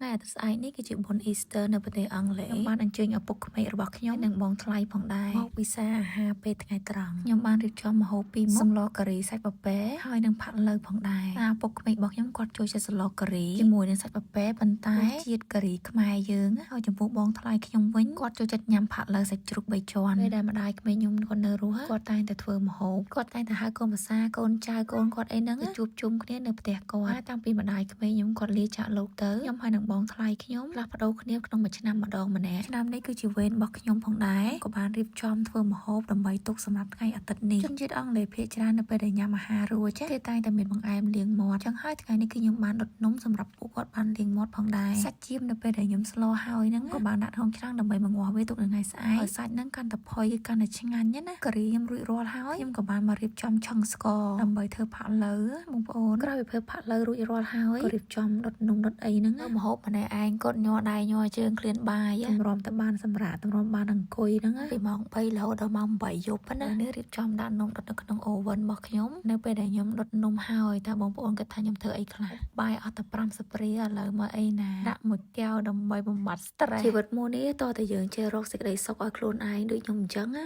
ថ្ងៃអាទិត្យស្អែកនេះគឺជាបុណ្យ Easter នៅប្រទេសអង់គ្លេសខ្ញុំបានអញ្ជើញឪពុកក្មេករបស់ខ្ញុំនិងបងថ្លៃផងដែរមកពិសាអាហារពេលថ្ងៃត្រង់ខ្ញុំបានរៀបចំម្ហូបពីរមុខសម្លការីសាច់ប៉ាប៉ែហើយនិងផាក់ឡូវផងដែរតែឪពុកក្មេករបស់ខ្ញុំគាត់ចូលចិត្តសម្លការីជាមួយនឹងសាច់ប៉ាប៉ែប៉ុន្តែជាតិការីខ្មែរយើងហើយចំពោះបងថ្លៃខ្ញុំវិញគាត់ចូលចិត្តញ៉ាំផាក់ឡូវសាច់ជ្រូក3ជាន់ពេលដែលម្ដាយក្មេកខ្ញុំគាត់នៅរស់គាត់តែងតែធ្វើម្ហូបគាត់តែងតែហៅកូនប្រសាកូនចៅកូនគាត់អីហ្នឹងទៅជួបជុំគ្នានៅផ្ទះគាត់តាំងពីម្ដាយក្មេកខ្ញុំគាត់លាចាកលោកទៅខ្ញុំហើយនឹងបងថ្លៃខ្ញុំផ្លាស់ប្ដូរគ្នាក្នុងមួយឆ្នាំម្ដងម្នាក់ឆ្នាំនេះគឺជាវេនរបស់ខ្ញុំផងដែរក៏បានរៀបចំធ្វើម្ហូបដើម្បីទុកសម្រាប់ថ្ងៃអាទិត្យនេះជនជាតិអង់គ្លេសភាគច្រើននៅពេលដែលញ៉ាំអាហាររួចគេតែងតែមានបង្អែមលាងមាត់ចឹងហើយថ្ងៃនេះគឺខ្ញុំបានដុតនំសម្រាប់ពួកគាត់បានលាងមាត់ផងដែរសាច់ចៀមនៅពេលដែលខ្ញុំស្លហើយហ្នឹងក៏បានដាក់ក្នុងច្រាំងដើម្បីបង្ងាស់វាទុកនៅថ្ងៃស្អែកឲ្យសាច់ហ្នឹងកាន់តែផុយគឺកាន់តែឆ្ងាញ់ណាការីខ្ញុំរួចរាល់ហើយខ្ញុំក៏បានមករៀបចំឆឹងស្ករដើម្បីធ្វើផាក់ឡូវបងប្អូនក្រោយពីធ្វើផាក់ឡូវរួចរាល់ហើយក៏រៀបចំដុតនំដុតអីហ្នឹងម្ហូបម្នាក់ឯងគាត់ញ័រដៃញ័រជើងឃ្លានបាយតម្រាំទៅបានសម្រាប់តម្រាំបានអង្គុយហ្នឹងពីម៉ោង3រហូតដល់ម៉ោង8យប់ណានេះរៀបចំដាក់នំដុតនៅក្នុងអូវិនរបស់ខ្ញុំនៅពេលដែលខ្ញុំដុតនំហើយតើបងប្អូនគិតថាខ្ញុំធ្វើអីខ្លះបាយអត់តែ5ស្ព្រាឥឡូវមកអីណាដាក់មួយកែវដើម្បីបំបត្តិ stress ជីវិតមួយនេះតើតើយើងចេះរកសេចក្តីសុខឲ្យខ្លួនឯងដូចខ្ញុំអញ្ចឹងណា